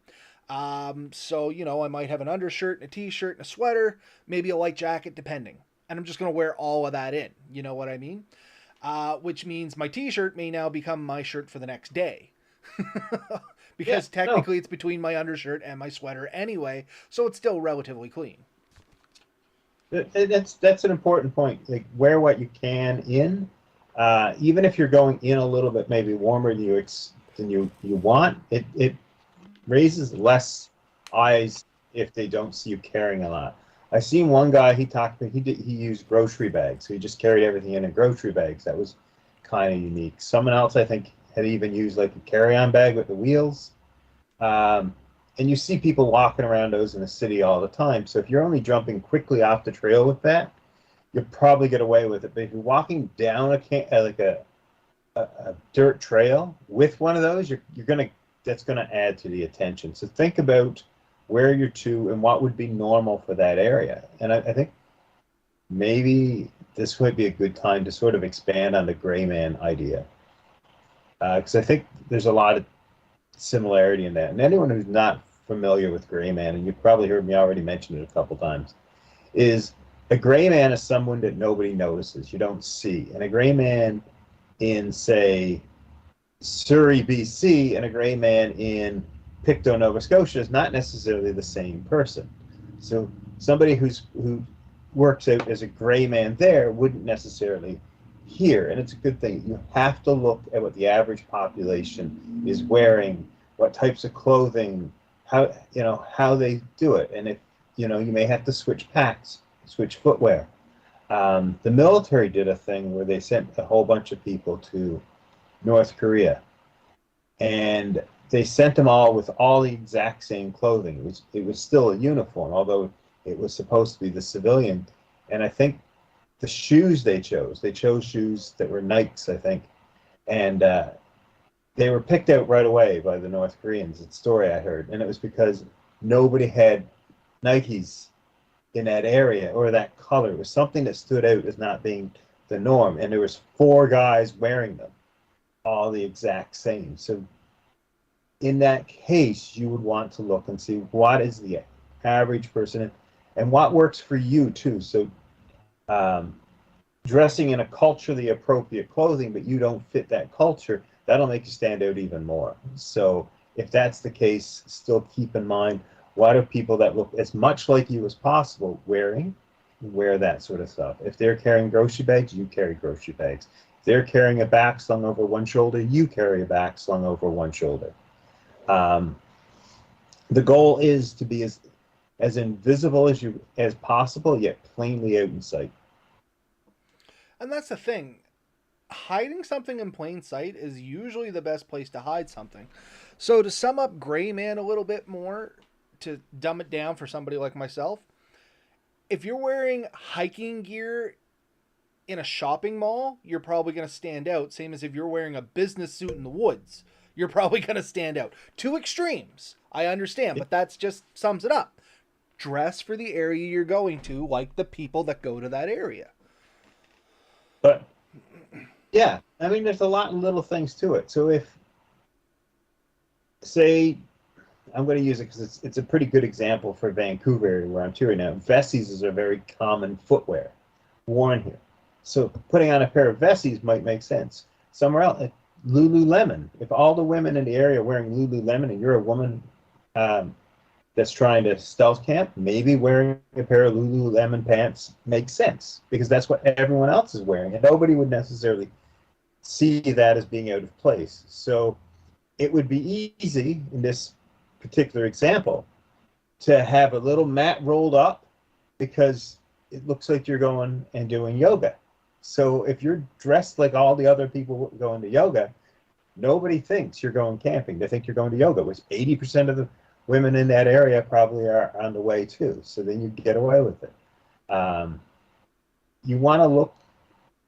So, I might have an undershirt and a t-shirt and a sweater, maybe a light jacket, depending. And I'm just going to wear all of that in. You know what I mean? Which means my t-shirt may now become my shirt for the next day. Because technically it's between my undershirt and my sweater anyway, so it's still relatively clean. That's an important point. Like, wear what you can in, even if you're going in a little bit maybe warmer than you want. It raises less eyes if they don't see you carrying a lot. I seen one guy, he used grocery bags, so he just carried everything in grocery bags. That was kind of unique. Someone else, I think, had even used like a carry-on bag with the wheels. And you see people walking around those in the city all the time. So if you're only jumping quickly off the trail with that, you'll probably get away with it. But if you're walking down a dirt trail with one of those, that's gonna add to the attention. So think about where you're to and what would be normal for that area. And I think maybe this might be a good time to sort of expand on the gray man idea, because I think there's a lot of similarity in that. And anyone who's not familiar with gray man, and you've probably heard me already mention it a couple times, is a gray man is someone that nobody notices, you don't see. And a gray man in, say, Surrey, BC, and a gray man in Pictou, Nova Scotia is not necessarily the same person. So somebody who works out as a gray man there wouldn't necessarily here, and it's a good thing. You have to look at what the average population is wearing, what types of clothing, how they do it, and if you may have to switch packs, switch footwear. The military did a thing where they sent a whole bunch of people to North Korea, and they sent them all with all the exact same clothing. It was still a uniform, although it was supposed to be the civilian. And I think the shoes they chose shoes that were Nikes, I think, and they were picked out right away by the North Koreans. It's a story I heard, and it was because nobody had Nikes in that area or that color. It was something that stood out as not being the norm, and there was 4 guys wearing them, all the exact same. So in that case, you would want to look and see what is the average person and what works for you too. So dressing in a culturally appropriate clothing, but you don't fit that culture, that'll make you stand out even more. So if that's the case, still keep in mind, what are people that look as much like you as possible wear that sort of stuff. If they're carrying grocery bags, you carry grocery bags. If they're carrying a bag slung over one shoulder, you carry a bag slung over one shoulder. The goal is to be as invisible as possible, yet plainly out in sight. And that's the thing. Hiding something in plain sight is usually the best place to hide something. So to sum up Gray Man a little bit more, to dumb it down for somebody like myself, if you're wearing hiking gear in a shopping mall, you're probably going to stand out. Same as if you're wearing a business suit in the woods, you're probably going to stand out. 2 extremes, I understand, but that's just sums it up. Dress for the area you're going to, like the people that go to that area. But yeah, I mean, there's a lot of little things to it. So if, say, I'm going to use it because it's a pretty good example for Vancouver area where I'm to right now. Vesties is a very common footwear worn here. So putting on a pair of Vesties might make sense. Somewhere else, Lululemon. If all the women in the area are wearing Lululemon and you're a woman that's trying to stealth camp, maybe wearing a pair of Lululemon pants makes sense because that's what everyone else is wearing, and nobody would necessarily see that as being out of place. So it would be easy in this particular example to have a little mat rolled up, because it looks like you're going and doing yoga. So if you're dressed like all the other people going to yoga, nobody thinks you're going camping. They think you're going to yoga, which 80% of the women in that area probably are on the way too. So then you get away with it. Um, you want to look,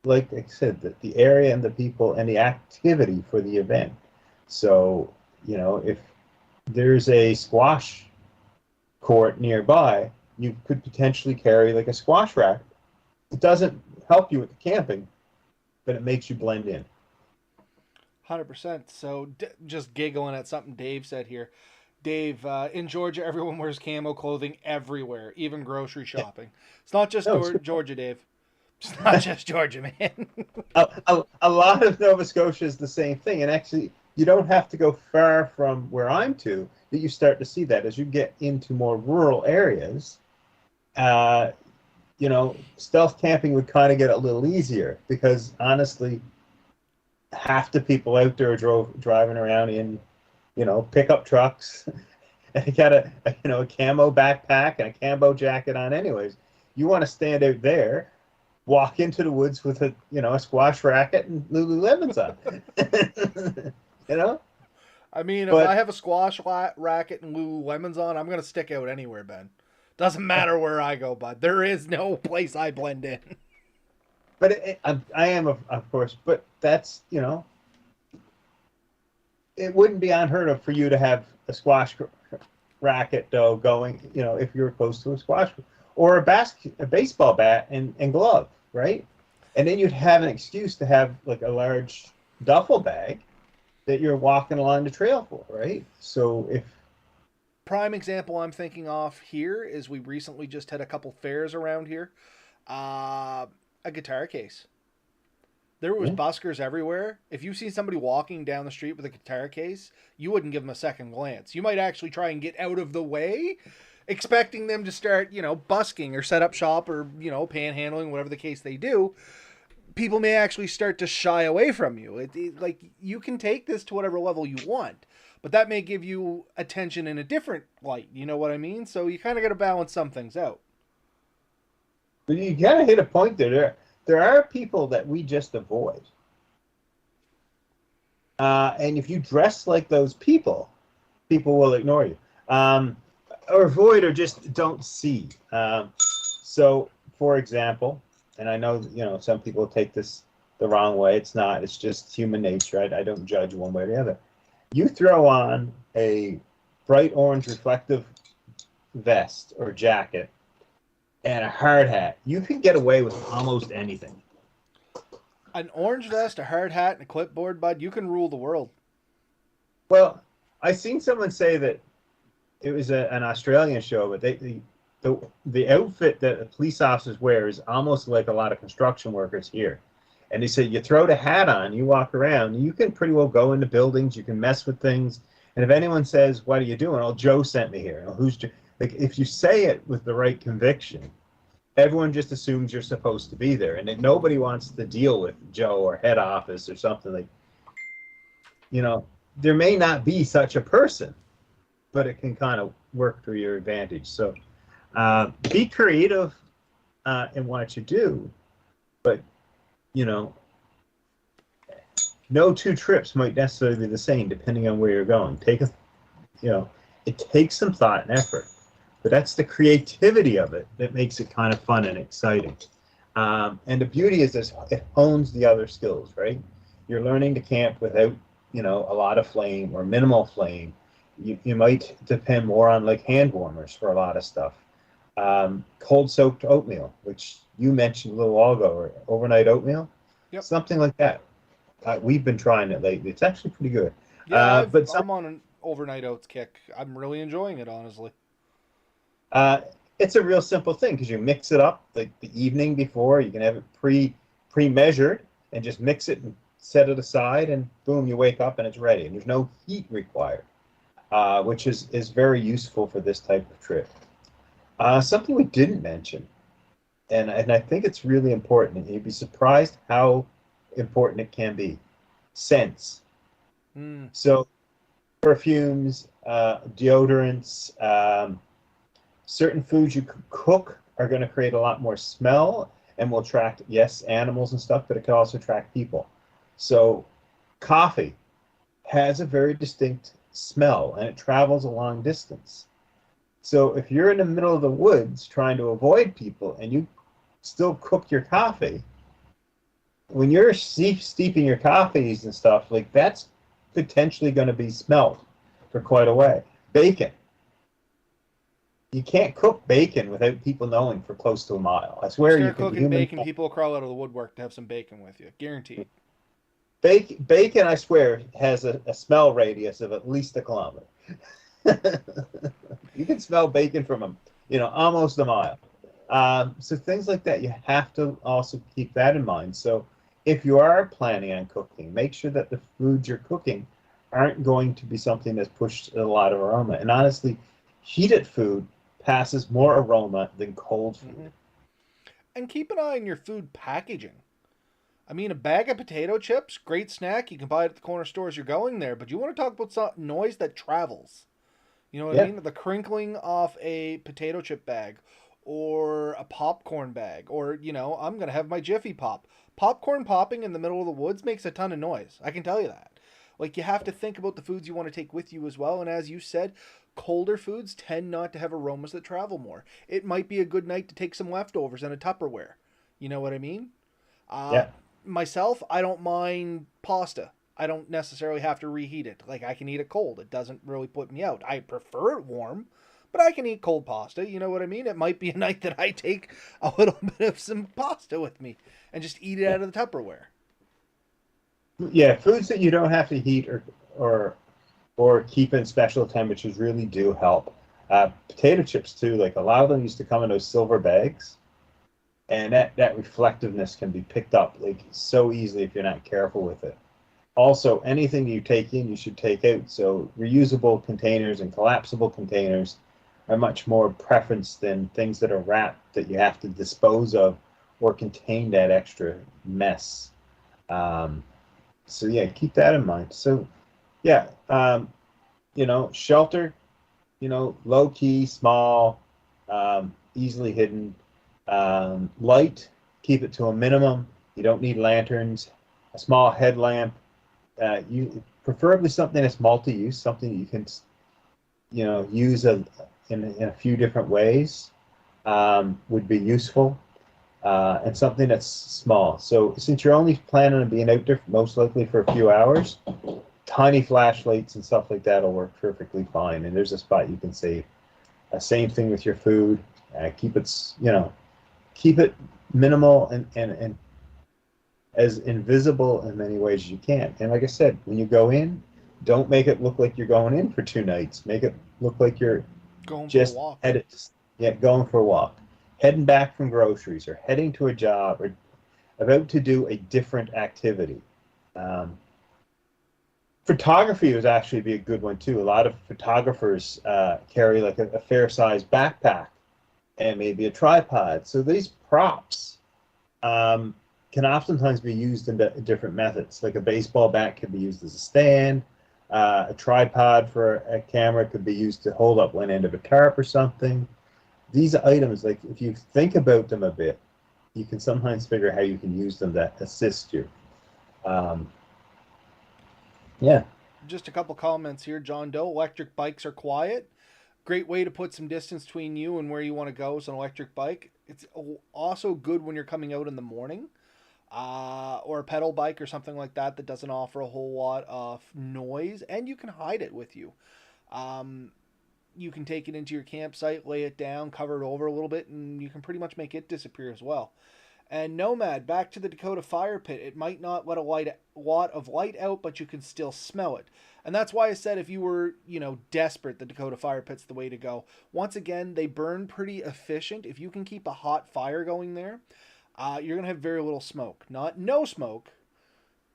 like I said, the area and the people and the activity for the event. So, if there's a squash court nearby, you could potentially carry like a squash rack. It doesn't help you with the camping, but it makes you blend in. 100%. So just giggling at something Dave said here. Dave, in Georgia, everyone wears camo clothing everywhere, even grocery shopping. It's not just No, Georgia, Dave. It's not just Georgia, man. a lot of Nova Scotia is the same thing. And actually, you don't have to go far from where I'm to that you start to see that. As you get into more rural areas, uh, stealth camping would kind of get a little easier because honestly, half the people out there are driving around in, pickup trucks and you got a camo backpack and a camo jacket on anyways. You want to stand out there, walk into the woods with a squash racket and Lululemons on. you know? I mean, if But I have a squash racket and Lululemons on, I'm going to stick out anywhere, Ben. Doesn't matter where I go, bud. There is no place I blend in. I am, of course, but that's, it wouldn't be unheard of for you to have a squash racket, though, going, if you're close to a squash, or a baseball bat and glove, right? And then you'd have an excuse to have like a large duffel bag that you're walking along the trail for, right? So if Prime example I'm thinking of here is we recently just had a couple fairs around here. A guitar case. There was buskers everywhere. If you see somebody walking down the street with a guitar case, you wouldn't give them a second glance. You might actually try and get out of the way, expecting them to start, busking or set up shop or, panhandling, whatever the case they do. People may actually start to shy away from you. Like, you can take this to whatever level you want, but that may give you attention in a different light. You know what I mean? So you kind of got to balance some things out. But you kind of hit a point there. There are people that we just avoid. And if you dress like those people will ignore you. Or avoid or just don't see. So, for example, and I know, some people take this the wrong way. It's not. It's just human nature. I don't judge one way or the other. You throw on a bright orange reflective vest or jacket and a hard hat, you can get away with almost anything. An orange vest, a hard hat, and a clipboard, bud, you can rule the world. Well, I seen someone say that it was an Australian show, but the outfit that the police officers wear is almost like a lot of construction workers here. And they said you throw the hat on, you walk around, you can pretty well go into buildings, you can mess with things. And if anyone says, "What are you doing?" "Oh, Joe sent me here." "Oh, who's Joe?" Like, if you say it with the right conviction, everyone just assumes you're supposed to be there, and that nobody wants to deal with Joe or head office or something. Like, there may not be such a person, but it can kind of work to your advantage. So be creative in what you do, but no two trips might necessarily be the same depending on where you're going. It takes some thought and effort. But that's the creativity of it that makes it kind of fun and exciting. And the beauty is this, it hones the other skills, right? You're learning to camp without, a lot of flame or minimal flame. You might depend more on like hand warmers for a lot of stuff. Cold soaked oatmeal, which you mentioned a little while ago, or overnight oatmeal. Yep. Something like that. We've been trying it lately. It's actually pretty good. Yeah, I'm on an overnight oats kick. I'm really enjoying it, honestly. It's a real simple thing because you mix it up like the evening before. You can have it pre-measured and just mix it and set it aside, and boom, you wake up and it's ready. And there's no heat required, which is very useful for this type of trip. Something we didn't mention, and I think it's really important, and you'd be surprised how important it can be. Scents. So perfumes, deodorants, certain foods you could cook are going to create a lot more smell and will attract, yes, animals and stuff, but it can also attract people. So coffee has a very distinct smell and it travels a long distance. So if you're in the middle of the woods trying to avoid people and you still cook your coffee, when you're steeping your coffees and stuff, like that's potentially going to be smelled for quite a way. Bacon. You can't cook bacon without people knowing for close to a mile. I You swear you start can cooking human bacon, people will crawl out of the woodwork to have some bacon with you. Guaranteed. bacon, I swear, has a smell radius of at least a kilometer. You can smell bacon from almost a mile. So things like that, you have to also keep that in mind. So if you are planning on cooking, make sure that the foods you're cooking aren't going to be something that's pushed a lot of aroma. And honestly, heated food passes more aroma than cold Hmm. food. And keep an eye on your food packaging. I mean, a bag of potato chips, great snack. You can buy it at the corner store as you're going there. But you want to talk about some noise that travels. You know what I Yeah, mean? The crinkling off a potato chip bag or a popcorn bag. Or, I'm going to have my Jiffy Pop. Popcorn popping in the middle of the woods makes a ton of noise. I can tell you that. Like, you have to think about the foods you want to take with you as well. And as you said, colder foods tend not to have aromas that travel more. It might be a good night to take some leftovers in a Tupperware. You know what I mean? Uh, yeah. Myself, I don't mind pasta. I don't necessarily have to reheat it. Like, I can eat it cold. It doesn't really put me out. I prefer it warm, but I can eat cold pasta. You know what I mean? It might be a night that I take a little bit of some pasta with me and just eat it Yeah. out of the Tupperware. Yeah, foods that you don't have to heat or or keep in special temperatures really do help. Potato chips too, like a lot of them used to come in those silver bags, and that reflectiveness can be picked up like so easily if you're not careful with it. Also, anything you take in, you should take out. So reusable containers and collapsible containers are much more preference than things that are wrapped that you have to dispose of or contain that extra mess. Um, so yeah, keep that in mind. So yeah, shelter, low key, small, easily hidden, light, keep it to a minimum. You don't need lanterns, a small headlamp. You preferably something that's multi-use, something you can, use in a few different ways, would be useful, and something that's small. So since you're only planning on being out there most likely for a few hours, tiny flashlights and stuff like that will work perfectly fine. And there's a spot you can save. Same thing with your food. Keep it minimal and as invisible in many ways as you can. And like I said, when you go in, don't make it look like you're going in for 2 nights. Make it look like you're Going for a just walk. headed, yeah, going for a walk, heading back from groceries, or heading to a job, or about to do a different activity. Um, Photography would actually be a good one too. A lot of photographers carry like a fair sized backpack and maybe a tripod. So these props um, can oftentimes be used in different methods. Like a baseball bat could be used as a stand. A tripod for a camera could be used to hold up one end of a tarp or something. These items, like if you think about them a bit, you can sometimes figure how you can use them to assist you. Um, yeah, Just a couple comments here. John Doe, electric bikes are quiet. Great way to put some distance between you and where you want to go is an electric bike. It's also good when you're coming out in the morning, or a pedal bike or something like that that doesn't offer a whole lot of noise, and you can hide it with you. Um, you can take it into your campsite, lay it down, cover it over a little bit, and you can pretty much make it disappear as well. And Nomad, back to the Dakota fire pit. It might not let a lot of light out, but you can still smell it. And that's why I said if you were, desperate, the Dakota fire pit's the way to go. Once again, they burn pretty efficient. If you can keep a hot fire going there, you're gonna have very little smoke. Not no smoke.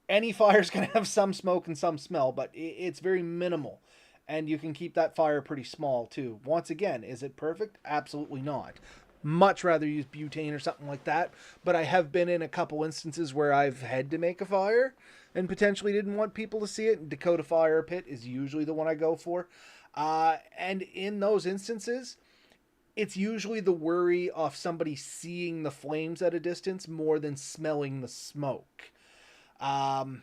Any fire's gonna have some smoke and some smell, but it's very minimal. And you can keep that fire pretty small too. Once again, is it perfect? Absolutely not. Much rather use butane or something like that. But I have been in a couple instances where I've had to make a fire and potentially didn't want people to see it. Dakota Fire Pit is usually the one I go for. And in those instances, it's usually the worry of somebody seeing the flames at a distance more than smelling the smoke. Um,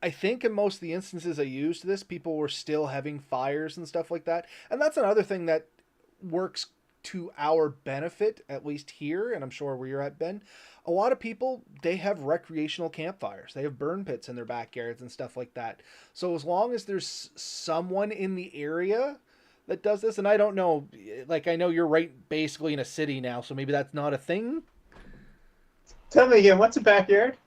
I think in most of the instances I used this, people were still having fires and stuff like that. And that's another thing that works to our benefit, at least here, and I'm sure where you're at, Ben. A lot of people, they have recreational campfires. They have burn pits in their backyards and stuff like that. So as long as there's someone in the area that does this, and I don't know, like I know you're right basically in a city now, so maybe that's not a thing. Tell me again, what's a backyard?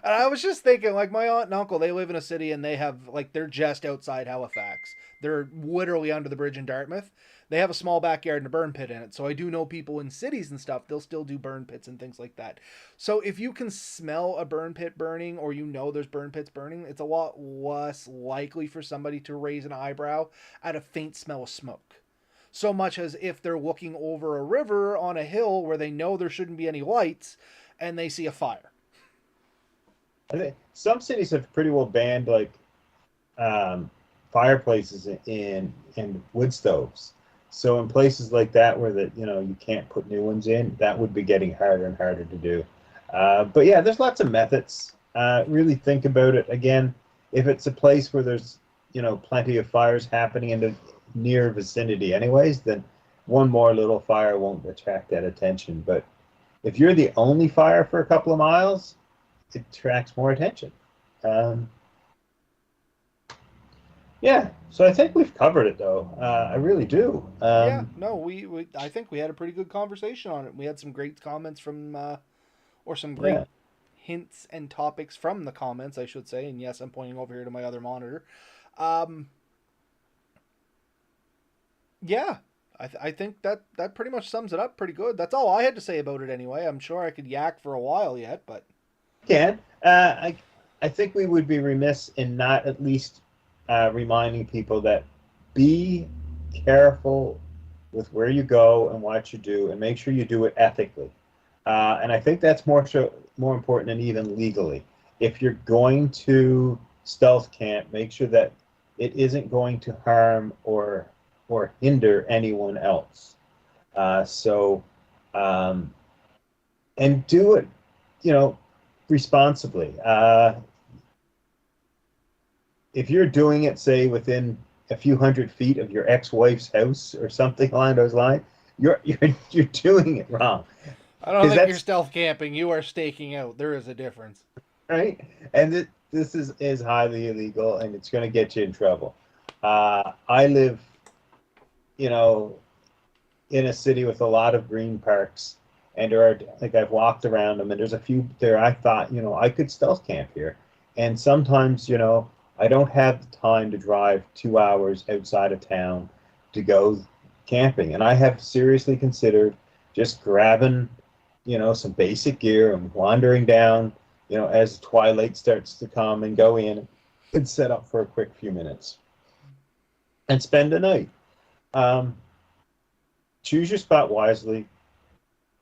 And I was just thinking, like my aunt and uncle, they live in a city and they have like they're just outside Halifax. They're literally under the bridge in Dartmouth. They have a small backyard and a burn pit in it. So I do know people in cities and stuff, they'll still do burn pits and things like that. So if you can smell a burn pit burning or you know there's burn pits burning, it's a lot less likely for somebody to raise an eyebrow at a faint smell of smoke. So much as if they're looking over a river on a hill where they know there shouldn't be any lights and they see a fire. I think some cities have pretty well banned like fireplaces in wood stoves. So in places like that where you can't put new ones in, that would be getting harder and harder to do. But yeah, there's lots of methods. Really think about it again. If it's a place where there's plenty of fires happening in the near vicinity, anyways, then one more little fire won't attract that attention. But if you're the only fire for a couple of miles, it attracts more attention. Um, yeah, so I think we've covered it, though. I really do. Yeah, no, we I think we had a pretty good conversation on it. We had some great comments from, or some great Yeah, hints and topics from the comments, I should say. And yes, I'm pointing over here to my other monitor. Um, yeah, I think that pretty much sums it up pretty good. That's all I had to say about it anyway. I'm sure I could yak for a while yet, but can. I think we would be remiss in not at least reminding people that be careful with where you go and what you do, and make sure you do it ethically. And I think that's more important than even legally. If you're going to stealth camp, make sure that it isn't going to harm or hinder anyone else. So and do it, you know, responsibly. If you're doing it, say within a few hundred feet of your ex-wife's house or something along those lines, you're doing it wrong. I don't Because think you're that's stealth camping. You are staking out. There is a difference. right, and this is highly illegal, and it's going to get you in trouble. I live, you know, in a city with a lot of green parks, and there are like I've walked around them, and there's a few there I thought, I could stealth camp here, and sometimes, I don't have the time to drive 2 hours outside of town to go camping, and I have seriously considered just grabbing, some basic gear and wandering down, as twilight starts to come and go in and set up for a quick few minutes and spend the night. Um, Choose your spot wisely.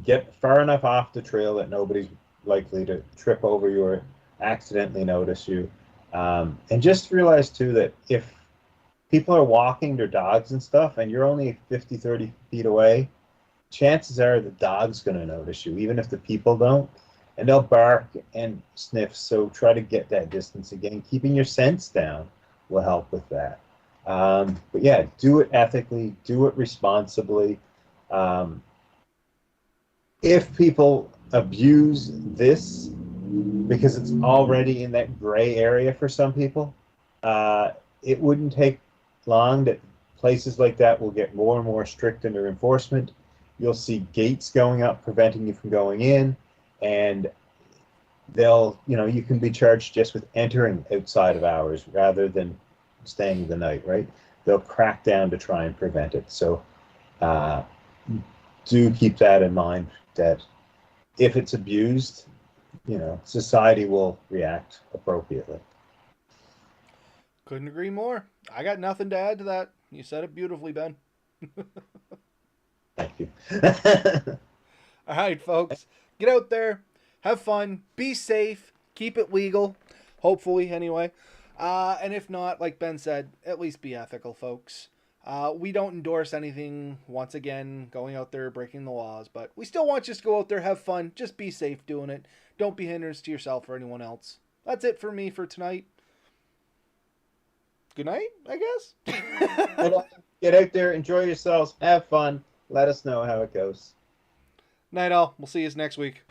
Get far enough off the trail that nobody's likely to trip over you or accidentally notice you. And just realize, too, that if people are walking their dogs and stuff and you're only 50, 30 feet away, chances are the dog's going to notice you, even if the people don't. And they'll bark and sniff. So try to get that distance again. Keeping your scents down will help with that. But yeah, do it ethically, do it responsibly. Um, if people abuse this because it's already in that gray area for some people, it wouldn't take long that places like that will get more and more strict in their enforcement. You'll see gates going up preventing you from going in, and you can be charged just with entering outside of hours rather than staying the night, right? They'll crack down to try and prevent it. So do keep that in mind, that if it's abused, society will react appropriately. Couldn't agree more. I got nothing to add to that. You said it beautifully, Ben. Thank you. All right, folks. Get out there. Have fun. Be safe. Keep it legal. Hopefully, anyway. And if not, like Ben said, at least be ethical, folks. We don't endorse anything, once again, going out there breaking the laws, but we still want you to go out there, have fun, just be safe doing it. Don't be hindrance to yourself or anyone else. That's it for me for tonight. Good night, I guess. Get out there, enjoy yourselves, have fun. Let us know how it goes. Night all. We'll see you next week.